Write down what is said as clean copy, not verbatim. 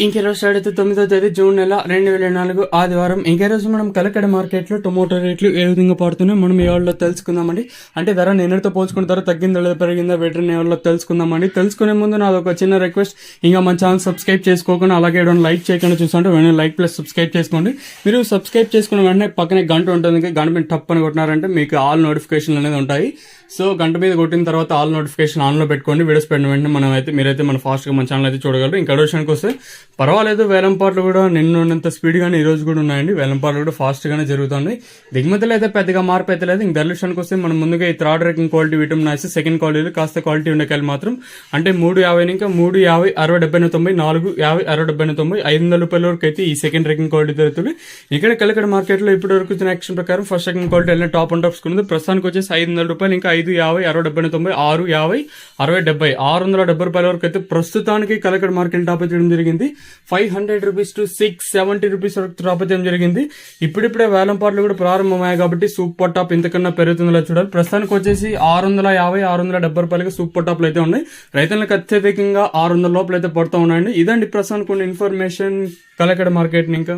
ఇంకే రోజు స్టార్ట్ అయితే 9వ తేదీ జూన్ నెల 2024 ఆదివారం. ఇంకే రోజు మనం కలకడ మార్కెట్ లో టొమాటో రేట్లు ఏ విధంగా పడుతున్నాయో మనం ఈ వాళ్ళలో తెలుసుకుందామండి. అంటే ధర నిన్నటితో పోల్చుకున్న ధర తగ్గిందో లేదా పెరిగిందా వెటర్ని వాళ్ళలో తెలుసుకుందామండి. తెలుసుకునే ముందు నాది ఒక చిన్న రిక్వెస్ట్, ఇంకా మన ఛానల్ సబ్స్క్రైబ్ చేసుకోకుండా అలాగే లైక్ చేయకుండా చూస్తుంటే వెంటనే లైక్ ప్లస్ సబ్స్క్రైబ్ చేసుకోండి. మీరు సబ్స్క్రైబ్ చేసుకున్న వెంటనే పక్కనే గంట ఉంటుంది, గంట మీద టప్ అని కొట్టినారంటే మీకు ఆల్ నోటిఫికేషన్లు అనేది ఉంటాయి. సో గంట మీద కొట్టిన తర్వాత ఆల్ నోటిఫికేషన్ ఆన్లో పెట్టుకోండి. వీడియోస్ పెట్టిన వెంటనే మనం అయితే మీరైతే మన ఫాస్ట్గా మన ఛానల్ అయితే చూడగలరు. ఇంకా విషయానికి వస్తే పర్వాలేదు, వేలంపాట్లు కూడా నిన్నంత స్పీడ్గానే ఈ రోజు కూడా ఉన్నాయండి. వేలంపాట్లు కూడా ఫాస్ట్గానే జరుగుతుంది. దిగుమతులు అయితే పెద్దగా మార్పు అయితే లేదు. ఇంకా ధర విషయానికి వస్తే మనం ముందుగా ఈ థర్డ్ రేకింగ్ క్వాలిటీ విటమిన్ ఐసి, సెకండ్ క్వాలిటీలు కాస్త క్వాలిటీ ఉండేకాయలు మాత్రం అంటే 350 ఇంకా 350 60 70 90 450 60 70 90 500 రూపాయల వరకు అయితే ఈ సెకండ్ రేకింగ్ క్వాలిటీ జరుగుతుంది. ఇక్కడ కలకడ మార్కెట్ లో ఇప్పటి వరకు వచ్చిన యాక్షన్ ప్రకారం ఫస్ట్ రేకింగ్ క్వాలిటీ వెళ్ళిన టాప్ అండ్ టాప్స్ ఉంది. ప్రస్తుతానికి వచ్చేసి 500 రూపాయలు ఇంకా 550 60 70 90 650 60 70 670 రూపాయల వరకు అయితే ప్రస్తుతానికి కలకడ మార్కెట్ టాప్ చేయడం జరిగింది. 500 రూపీస్ టు 670 రూపీస్ వరకు టాప్ చేయడం జరిగింది. ఇప్పుడిప్పుడే వేలంపాట్లు కూడా ప్రారంభమయ్యాయి కాబట్టి సూపర్ టాప్ ఇంతకన్నా పెరుగుతుందో చూడాలి. ప్రస్తుతానికి వచ్చేసి 650 670 రూపాయలకి సూపర్ టాప్లు అయితే ఉన్నాయి. రైతులకు అత్యధికంగా 600 లోపల అయితే పడుతూ ఉన్నాయండి. ఇదండి ప్రస్తుతానికి ఉన్న ఇన్ఫర్మేషన్ కలకడ మార్కెట్. ఇంకా